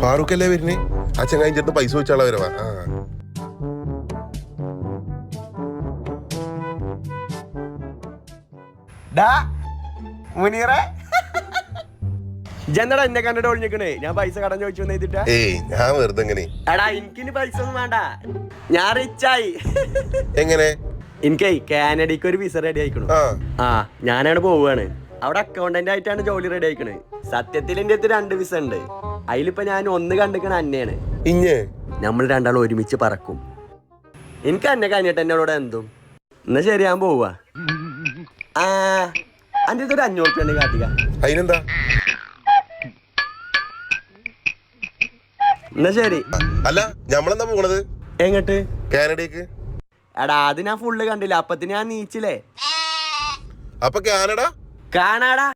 ഫാറൂഖ് അല്ലേ വരുന്നേ? ആ ചങ്ങായി ചേട്ടൻ പൈസ വെച്ചാളെ വരവാ. ഇജെന്നടാ എന്നെ കണ്ടിട്ട് ഒളിഞ്ഞിക്കണേ? ഞാൻ പൈസ കടം ചോദിച്ചു വന്നിട്ടാ? ഏയ് ഞാൻ വെറുതെ എങ്ങനെ? എടാ എനിക്കിനി പൈസ ഒന്നും വേണ്ട, ഞാൻ റിച്ചായി. എങ്ങനെ? എനിക്കേ കാനഡയ്ക്ക് ഒരു വിസ റെഡി ആയിക്കണു. ഞാനാണ് പോവാണ്. അവിടെ അക്കൗണ്ടന്റ് ആയിട്ടാണ് ജോലി റെഡി ആയിക്കണ്. സത്യത്തിൽ എന്റെ അടുത്ത് 2 വിസ ഉണ്ട്. അതിലിപ്പോ ഞാൻ ഒന്ന് കണ്ടിക്കണ അന്നെയാണ്. നമ്മൾ രണ്ടാളും ഒരുമിച്ച് പറക്കും. എനിക്ക് അന്നെ കഴിഞ്ഞിട്ട് എന്നോട് എന്തും. എന്നാ ശരി, ഞാൻ പോവാ. അന്റെ അടുത്തൊരു 500 റുപ്യ ഉണ്ട്, കാട്ടിക്ക. അതിനെന്താ? എന്നാ ശരി. അല്ല ഞമ്മളെന്താ പോണത്? എങ്ങട്ട്? കാനഡയ്ക്ക്. എടാ അത് ഞാൻ ഫുള്ള് കണ്ടില്ല, അപ്പത്തിന് ഞാൻ നീച്ചില്ലേ. അപ്പൊ കാനഡ കാണാടാ.